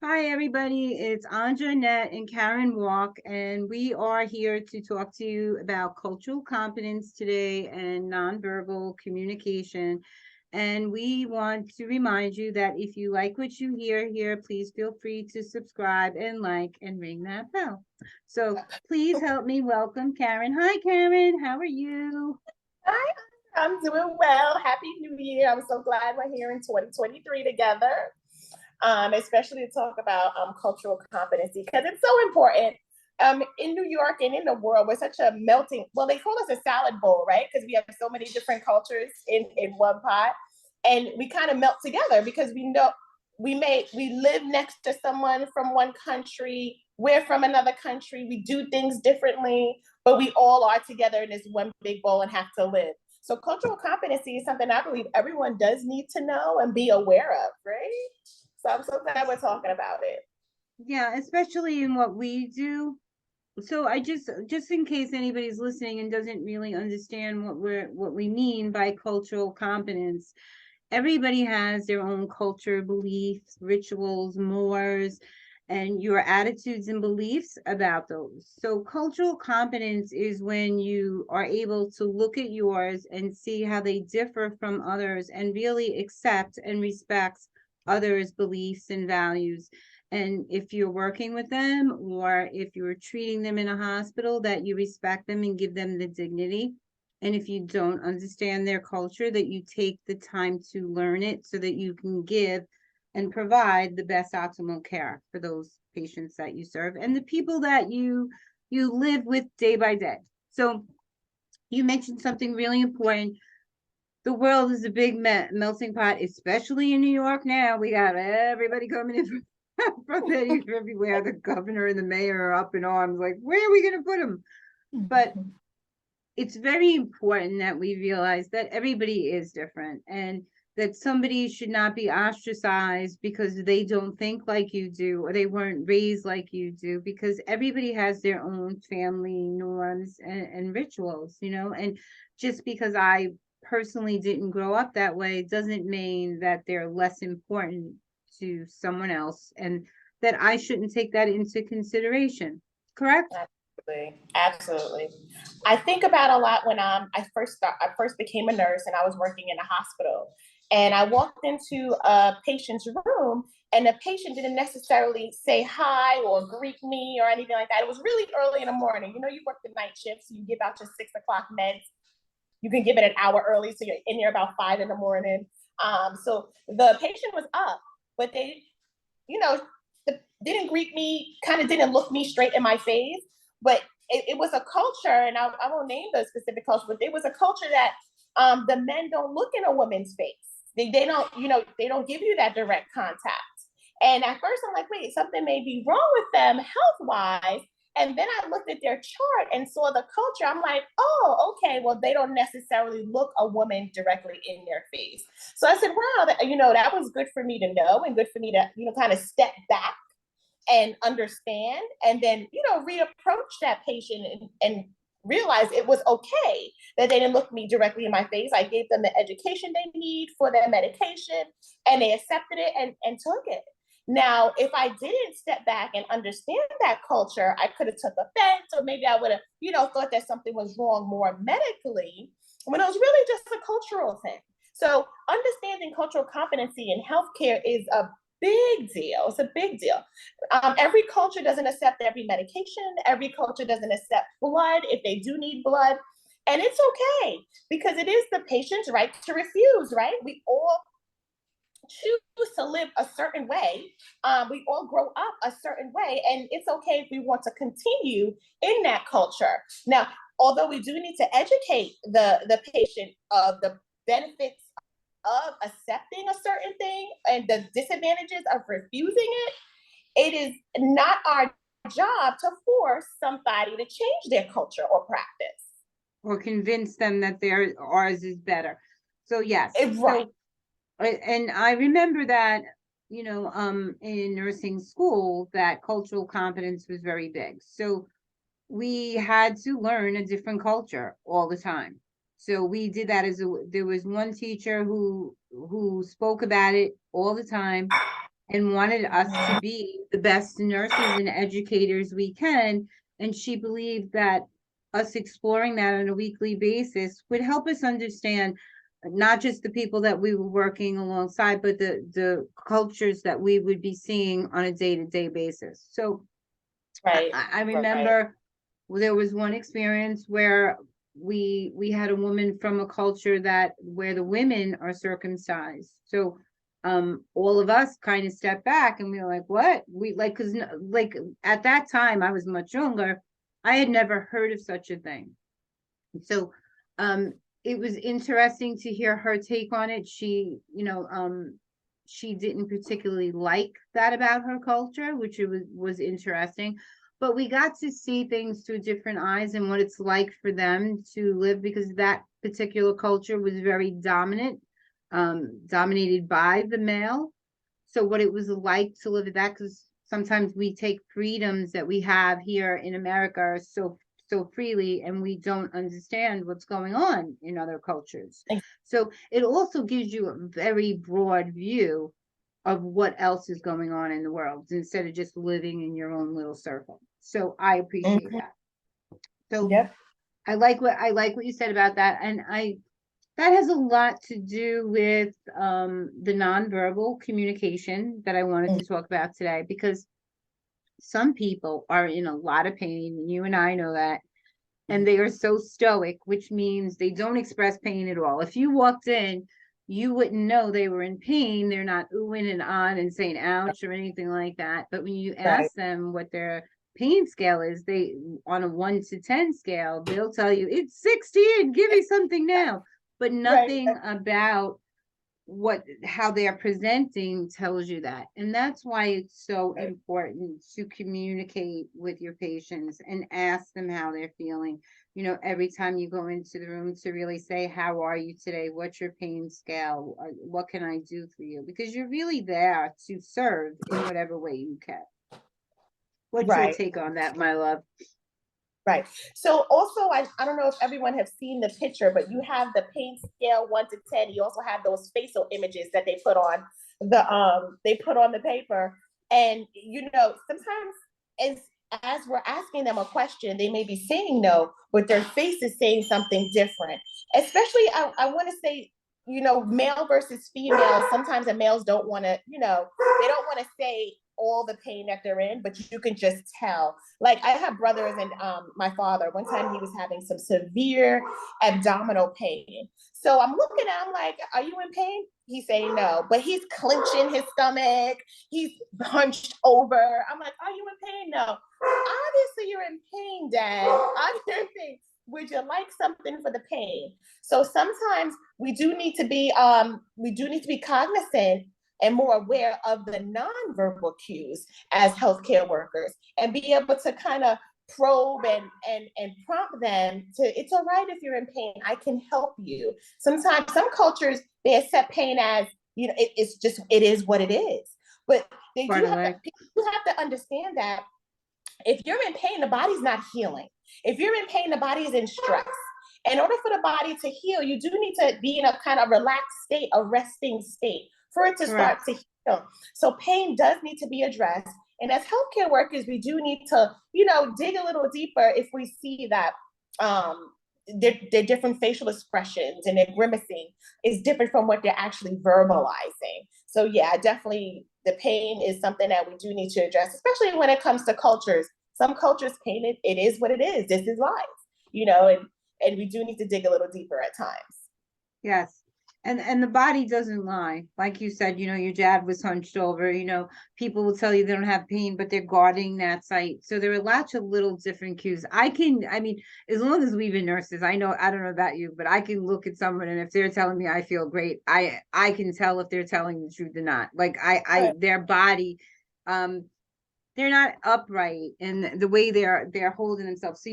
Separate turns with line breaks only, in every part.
Hi, everybody. It's Andra, Net, and Karen Walk, and we are here to talk to you about cultural competence today and nonverbal communication. And we want to remind you that if you like what you hear here, please feel free to subscribe and like and ring that bell. So please help me welcome Karen. Hi, Karen. How are you?
Hi, I'm doing well. Happy New Year. I'm so glad we're here in 2023 together, especially to talk about cultural competency because it's so important. In New York and in the world, we're such a melting, well, they call us a salad bowl, right? Because we have so many different cultures in one pot. And we kind of melt together because we know we live next to someone from one country, we're from another country, we do things differently, but we all are together in this one big bowl and have to live. So cultural competency is something I believe everyone does need to know and be aware of, right? So I'm so glad we're talking about it.
Yeah, especially in what we do. So I just in case anybody's listening and doesn't really understand what we mean by cultural competence, everybody has their own culture, beliefs, rituals, mores, and your attitudes and beliefs about those. So cultural competence is when you are able to look at yours and see how they differ from others and really accept and respect others' beliefs and values. And if you're working with them or if you're treating them in a hospital, that you respect them and give them the dignity. And if you don't understand their culture, that you take the time to learn it so that you can give and provide the best optimal care for those patients that you serve and the people that you live with day by day. So you mentioned something really important. The world is a big melting pot, especially in New York now. We got everybody coming in from everywhere. The governor and the mayor are up in arms, like, where are we going to put them? But it's very important that we realize that everybody is different and that somebody should not be ostracized because they don't think like you do or they weren't raised like you do, because everybody has their own family norms and rituals, and just because I personally didn't grow up that way doesn't mean that they're less important to someone else and that I shouldn't take that into consideration. Correct?
Absolutely, absolutely. I think about a lot when I first became a nurse and I was working in a hospital, and I walked into a patient's room, and the patient didn't necessarily say hi or greet me or anything like that. It was really early in the morning. You know, you work the night shift, so you give out your 6 o'clock meds. You can give it an hour early, so you're in here about 5 in the morning. So the patient was up, but they, you know, didn't greet me, kind of didn't look me straight in my face. But it was a culture, and I won't name the specific culture, but it was a culture that the men don't look in a woman's face. They don't, they don't give you that direct contact. And at first, I'm like, wait, something may be wrong with them health wise. And then I looked at their chart and saw the culture. I'm like, oh, okay, well, they don't necessarily look a woman directly in their face. So I said, wow, that was good for me to know and good for me to, kind of step back and understand and then, reapproach that patient and realize it was okay that they didn't look me directly in my face. I gave them the education they need for their medication and they accepted it and took it. Now, if I didn't step back and understand that culture, I could have took offense, or maybe I would have, thought that something was wrong more medically, when it was really just a cultural thing. So understanding cultural competency in healthcare is a big deal. It's a big deal. Every culture doesn't accept every medication. Every culture doesn't accept blood if they do need blood. And it's okay because it is the patient's right to refuse, right? We all choose to live a certain way. We all grow up a certain way, and it's okay if we want to continue in that culture. Now, although we do need to educate the patient of the benefits of accepting a certain thing and the disadvantages of refusing it, it is not our job to force somebody to change their culture or practice.
Or convince them that ours is better. So yes.
Right.
And I remember that, in nursing school, that cultural competence was very big. So we had to learn a different culture all the time. So we did that there was one teacher who spoke about it all the time. and wanted us to be the best nurses and educators we can. And she believed that us exploring that on a weekly basis would help us understand not just the people that we were working alongside, but the cultures that we would be seeing on a day-to-day basis. So
Right.
I remember there was one experience where we had a woman from a culture that where the women are circumcised. So all of us kind of stepped back and we were like, what? We like, because like at that time I was much younger. I had never heard of such a thing. So um it was interesting to hear her take on it. She didn't particularly like that about her culture, which it was interesting. But we got to see things through different eyes and what it's like for them to live, because that particular culture was very dominant, dominated by the male. So what it was like to live that, because sometimes we take freedoms that we have here in America so freely, and we don't understand what's going on in other cultures. So it also gives you a very broad view of what else is going on in the world instead of just living in your own little circle. So I appreciate that. So
Yep.
I like what you said about that. And that has a lot to do with the nonverbal communication that I wanted to talk about today, because some people are in a lot of pain, and you and I know that, and they are so stoic, which means they don't express pain at all. If you walked in, you wouldn't know they were in pain. They're not oohing and on and saying ouch or anything like that. But when you
Right.
ask them what their pain scale is, they on a 1 to 10 scale, they'll tell you it's 16, give me something now. But
Right.
nothing about how they are presenting tells you that. And that's why it's so important to communicate with your patients and ask them how they're feeling. Every time you go into the room, to really say, how are you today? What's your pain scale? What can I do for you? Because you're really there to serve in whatever way you can. What's your
Right.
take on that, my love?
Right. So also, I don't know if everyone have seen the picture, but you have the pain scale 1 to 10. You also have those facial images that they put on the paper. And sometimes as as we're asking them a question, they may be saying no, but their face is saying something different. Especially, I want to say, male versus female. Sometimes the males don't want to, they don't want to say all the pain that they're in, but you can just tell. Like I have brothers and my father, one time he was having some severe abdominal pain. So I'm looking at him like, are you in pain? He's saying no, but he's clenching his stomach. He's hunched over. I'm like, are you in pain? No. Obviously you're in pain, Dad. Obviously, would you like something for the pain? So sometimes we do need to be cognizant and more aware of the nonverbal cues as healthcare workers, and be able to kind of probe and prompt them to, it's all right if you're in pain, I can help you. Sometimes some cultures, they accept pain as, it is what it is. But they do have to, people have to understand that if you're in pain, the body's not healing. If you're in pain, the body is in stress. In order for the body to heal, you do need to be in a kind of relaxed state, a resting state, for it to start to heal. So pain does need to be addressed. And as healthcare workers, we do need to, dig a little deeper if we see that their different facial expressions and their grimacing is different from what they're actually verbalizing. So yeah, definitely the pain is something that we do need to address, especially when it comes to cultures. Some cultures pain it is what it is. This is life, and we do need to dig a little deeper at times.
Yes. And the body doesn't lie. Like you said, your dad was hunched over, people will tell you they don't have pain, but they're guarding that site. So there are lots of little different cues. I mean, as long as we've been nurses, I don't know about you, but I can look at someone, and if they're telling me I feel great, I can tell if they're telling the truth or not. Like their body, they're not upright, and the way they're holding themselves. So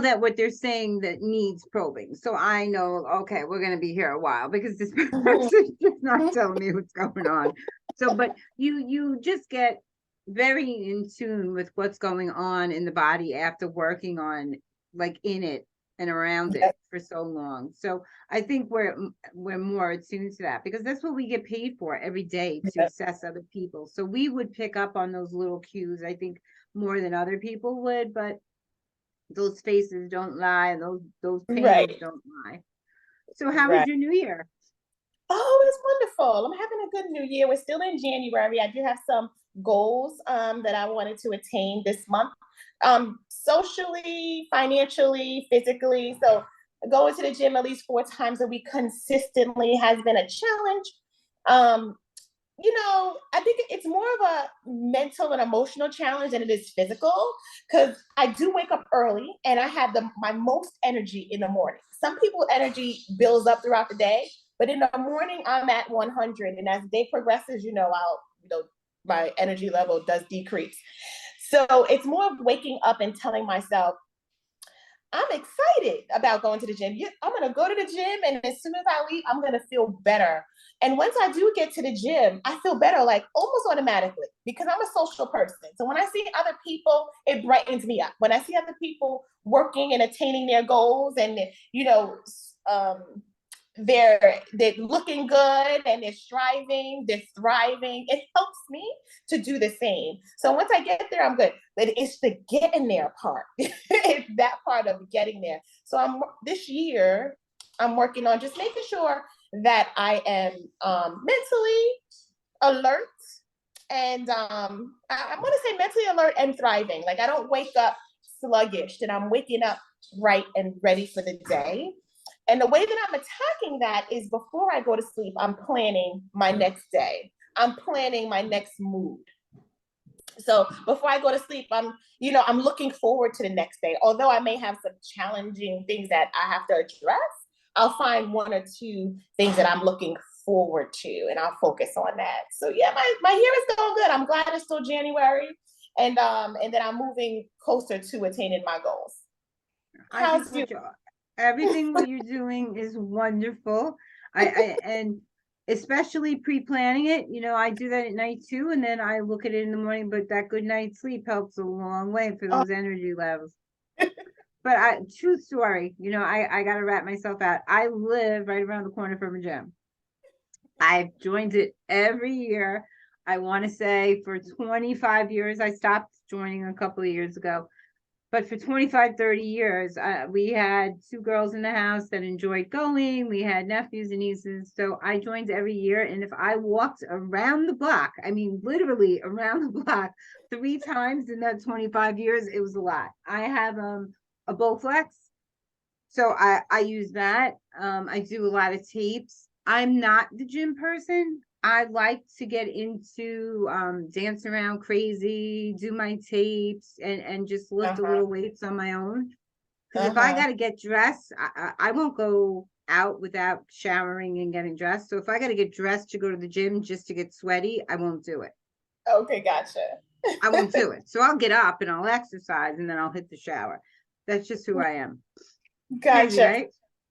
that what they're saying that needs probing. So I know, okay, we're going to be here a while, because this person's just not telling me what's going on. So, but you just get very in tune with what's going on in the body after working on, like, in it and around it for so long. So I think we're more attuned to that because that's what we get paid for every day, to
Yeah.
assess other people. So we would pick up on those little cues, I think, more than other people would, but those faces don't lie and those
Right,
pains don't lie. So how was
right.
your New Year?
Oh, it's wonderful. I'm having a good new year. We're still in January. I do have some goals that I wanted to attain this month, socially, financially, physically. So going to the gym at least 4 times a week consistently has been a challenge. Um, I think it's more of a mental and emotional challenge than it is physical because I do wake up early and I have my most energy in the morning. Some people energy builds up throughout the day, but in the morning I'm at 100, and as the day progresses, my energy level does decrease. So it's more of waking up and telling myself I'm excited about going to the gym. I'm going to go to the gym, and as soon as I leave, I'm going to feel better. And once I do get to the gym, I feel better like almost automatically because I'm a social person. So when I see other people, it brightens me up. When I see other people working and attaining their goals and, um, they're looking good and they're striving, they're thriving. It helps me to do the same. So once I get there, I'm good. But it's the getting there part. It's that part of getting there. So this year, I'm working on just making sure that I am mentally alert and I'm going to say mentally alert and thriving. Like I don't wake up sluggish, and I'm waking up right and ready for the day. And the way that I'm attacking that is before I go to sleep, I'm planning my next day. I'm planning my next mood. So before I go to sleep, I'm looking forward to the next day. Although I may have some challenging things that I have to address, I'll find 1 or 2 things that I'm looking forward to, and I'll focus on that. So yeah, my year is going good. I'm glad it's still January, and then I'm moving closer to attaining my goals.
I
How's
think
you?
everything what you're doing is wonderful. And especially pre-planning it, I do that at night too, and then I look at it in the morning, but that good night's sleep helps a long way for
Oh,
those energy levels. But true story, I gotta wrap myself out. I live right around the corner from a gym. I've joined it every year. I want to say for 25 years. I stopped joining a couple of years ago, but for 25, 30 years, we had 2 girls in the house that enjoyed going. We had nephews and nieces. So I joined every year. And if I walked around the block, I mean, literally around the block 3 times in that 25 years, it was a lot. I have a Bowflex. So I use that. I do a lot of tapes. I'm not the gym person. I like to get into dance around crazy, do my tapes, and just lift a
uh-huh,
little weights on my own. Because if I
uh-huh.
got to get dressed, I won't go out without showering and getting dressed. So if I got to get dressed to go to the gym just to get sweaty, I won't do it.
Okay, gotcha.
I won't do it. So I'll get up and I'll exercise and then I'll hit the shower. That's just who I am. Crazy,
Gotcha.
right?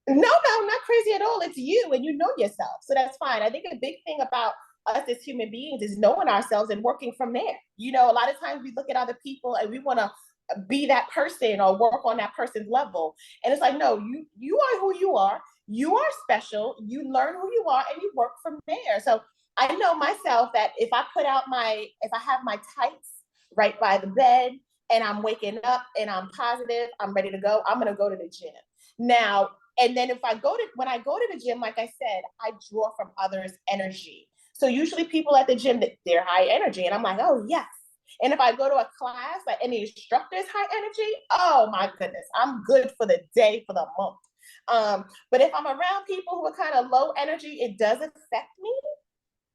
No, not crazy at all. It's you and you know yourself. So that's fine. I think a big thing about us as human beings is knowing ourselves and working from there. A lot of times we look at other people and we want to be that person or work on that person's level. And it's like, no, you are who you are. You are special. You learn who you are and you work from there. So I know myself that if I have my tights right by the bed and I'm waking up and I'm positive, I'm ready to go, I'm going to go to the gym. Now, and then when I go to the gym, like I said, I draw from others' energy. So usually people at the gym, they're high energy. And I'm like, oh, yes. And if I go to a class, like any instructor's high energy, oh my goodness, I'm good for the day, for the month. But if I'm around people who are kind of low energy, it does affect me.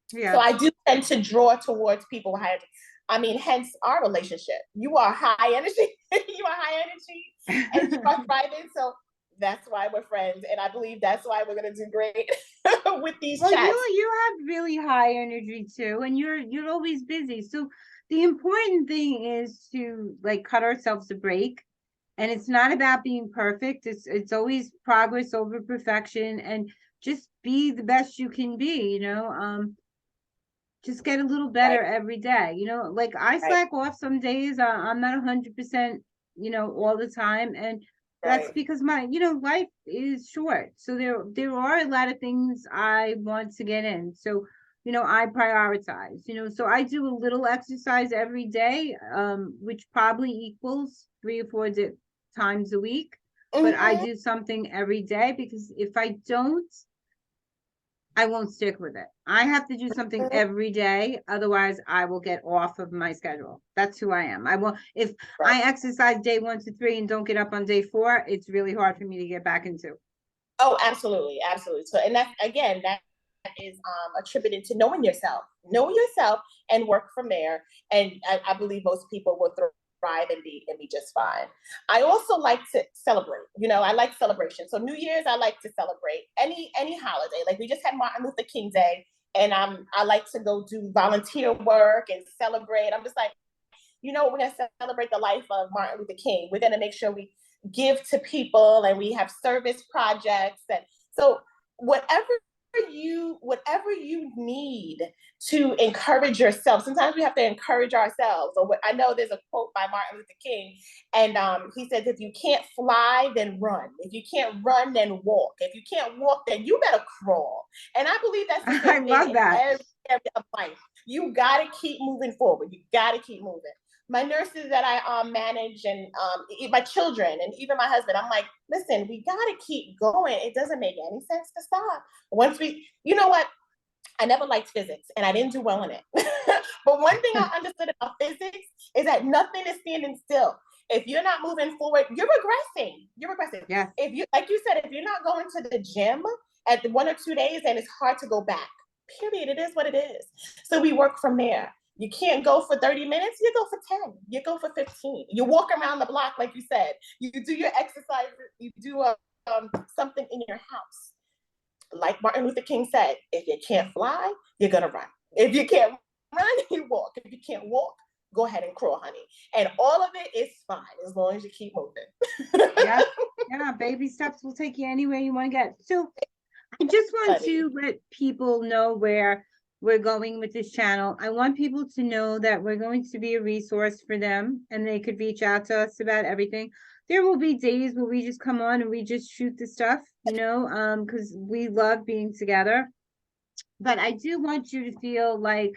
So
Yeah.
I do tend to draw towards people high energy. I mean, hence our relationship. You are high energy, you are high energy, and you are thriving. So that's why we're friends. And I believe that's why we're gonna do great with these
Well,
chats.
you have really high energy too, and you're always busy. So the important thing is to like cut ourselves a break. And it's not about being perfect. It's always progress over perfection, and just be the best you can be. Just get a little
Right,
better every day. Like I
right.
slack off some days. I'm not 100%, all the time. And That's
Right.
because life is short. So there are a lot of things I want to get in. So, I prioritize, so I do a little exercise every day, which probably equals 3 or 4 times a week. But I
Mm-hmm.
do something every day because if I don't, I won't stick with it. I have to do something every day. Otherwise, I will get off of my schedule. That's who I am. I won't, if
Right.
I exercise day 1 to 3 and don't get up on day 4, it's really hard for me to get back into.
Oh, absolutely, absolutely. So, and that is attributed to know yourself, and work from there. And I believe most people will thrive and be just fine. I also like to celebrate. I like celebration. So New Year's, I like to celebrate any holiday. Like we just had Martin Luther King Day, and I like to go do volunteer work and celebrate. I'm just like, we're going to celebrate the life of Martin Luther King. We're going to make sure we give to people and we have service projects. And so whatever you need to encourage yourself. Sometimes we have to encourage ourselves. Or I know there's a quote by Martin Luther King, and he says, "If you can't fly, then run. If you can't run, then walk. If you can't walk, then you better crawl." And I believe that's the
I
same thing
love
in
that.
every area of life. You got to keep moving forward. You got to keep moving. My nurses that I manage, and my children, and even my husband, I'm like, listen, we got to keep going. It doesn't make any sense to stop. Once you know what? I never liked physics and I didn't do well in it. But one thing I understood about physics is that nothing is standing still. If you're not moving forward, you're regressing. You're regressing.
Yeah.
If you, like you said, if you're not going to the gym at 1 or 2 days, then it's hard to go back. Period. It is what it is. So we work from there. You can't go for 30 minutes, you go for 10, you go for 15. You walk around the block, like you said, you do your exercises, you do something in your house. Like Martin Luther King said, if you can't fly, you're gonna run. If you can't run, you walk. If you can't walk, go ahead and crawl, honey. And all of it is fine as long as you keep moving.
Yeah. Yeah. Baby steps will take you anywhere you want to get. So I just want
Honey.
to let people know where we're going with this channel. I want people to know that we're going to be a resource for them and they could reach out to us about everything. There will be days where we just come on and we just shoot the stuff, because we love being together. But I do want you to feel like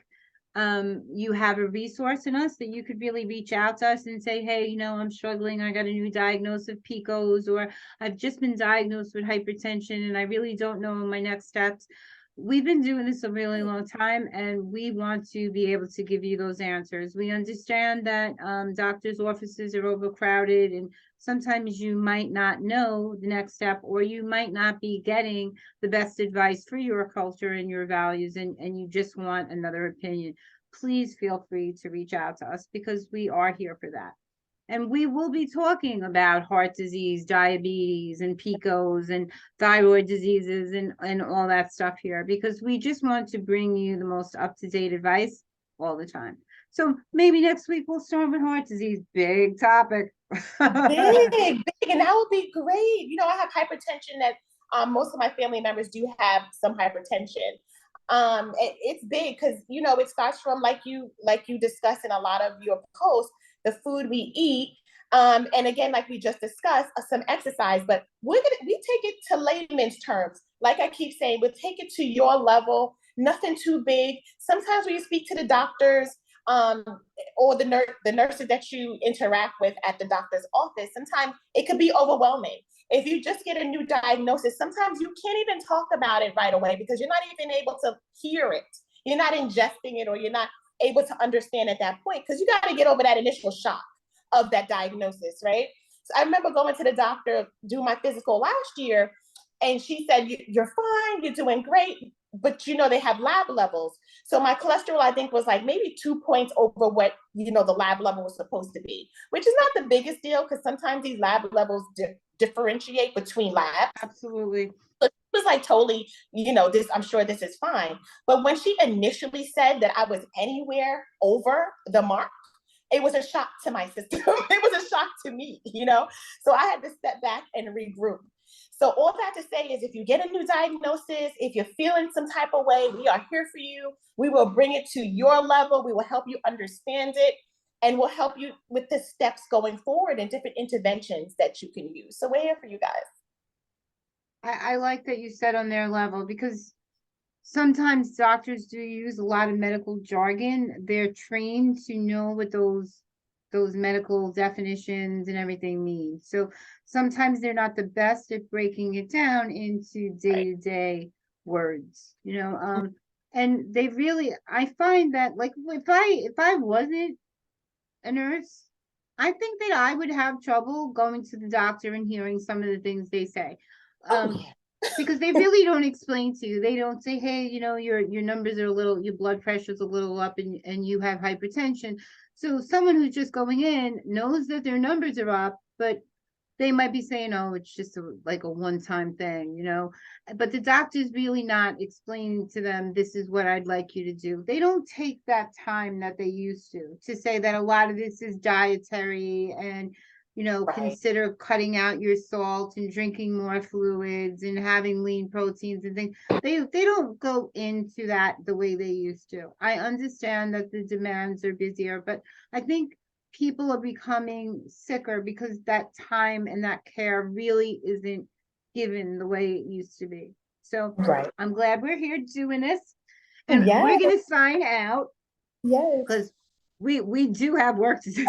you have a resource in us that you could really reach out to us and say, hey, I'm struggling. I got a new diagnosis of PCOS, or I've just been diagnosed with hypertension and I really don't know my next steps. We've been doing this a really long time and we want to be able to give you those answers. We understand that doctors' offices are overcrowded and sometimes you might not know the next step, or you might not be getting the best advice for your culture and your values, and you just want another opinion. Please feel free to reach out to us because we are here for that. And we will be talking about heart disease, diabetes, and PCOS, and thyroid diseases, and all that stuff here, because we just want to bring you the most up-to-date advice all the time. So maybe next week we'll start with heart disease. Big topic.
Big, and that would be great. I have hypertension that most of my family members do have some hypertension. It's big because it starts from like you discuss in a lot of your posts, the food we eat. And again, like we just discussed, some exercise, but we take it to layman's terms. Like I keep saying, we'll take it to your level, nothing too big. Sometimes when you speak to the doctors, um, or the nurses that you interact with at the doctor's office, sometimes it could be overwhelming. If you just get a new diagnosis, sometimes you can't even talk about it right away because you're not even able to hear it. You're not ingesting it, or you're not able to understand at that point because you got to get over that initial shock of that diagnosis, right? So I remember going to the doctor, do my physical last year, and she said, "You're fine, you're doing great, but they have lab levels." So my cholesterol, I think, was like maybe 2 points over what the lab level was supposed to be, which is not the biggest deal because sometimes these lab levels differentiate between labs.
Absolutely.
So it was like totally, this, I'm sure this is fine. But when she initially said that I was anywhere over the mark, it was a shock to my system. It was a shock to me, So I had to step back and regroup. So all that to say is if you get a new diagnosis, if you're feeling some type of way, we are here for you. We will bring it to your level. We will help you understand it. and will help you with the steps going forward and different interventions that you can use. So we're here for you guys.
I like that you said on their level, because sometimes doctors do use a lot of medical jargon. They're trained to know what those medical definitions and everything mean. So sometimes they're not the best at breaking it down into day-to-day words, and they really, I find that, like, if I wasn't a nurse, I think that I would have trouble going to the doctor and hearing some of the things they say.
Oh, yeah.
Because they really don't explain to you. They don't say, hey, your numbers are a little, your blood pressure's a little up, and you have hypertension. So someone who's just going in knows that their numbers are up, but they might be saying, oh, it's just like a one-time thing, but the doctor's really not explaining to them, this is what I'd like you to do. They don't take that time that they used to say that a lot of this is dietary, and consider cutting out your salt and drinking more fluids and having lean proteins and things. They don't go into that the way they used to. I understand that the demands are busier, but I think people are becoming sicker because that time and that care really isn't given the way it used to be. So
Right.
I'm glad we're here doing this, and we're gonna sign out because we do have work to do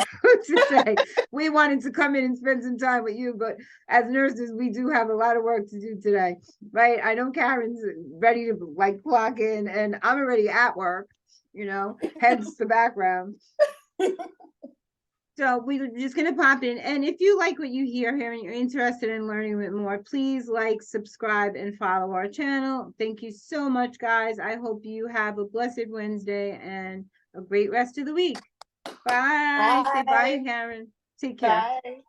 today. We wanted to come in and spend some time with you, but as nurses, we do have a lot of work to do today, right? I know Karen's ready to like clock in, and I'm already at work, hence the background. So we're just going to pop in. And if you like what you hear here and you're interested in learning a bit more, please like, subscribe, and follow our channel. Thank you so much, guys. I hope you have a blessed Wednesday and a great rest of the week. Bye. Say bye, Karen. Take care.
Bye.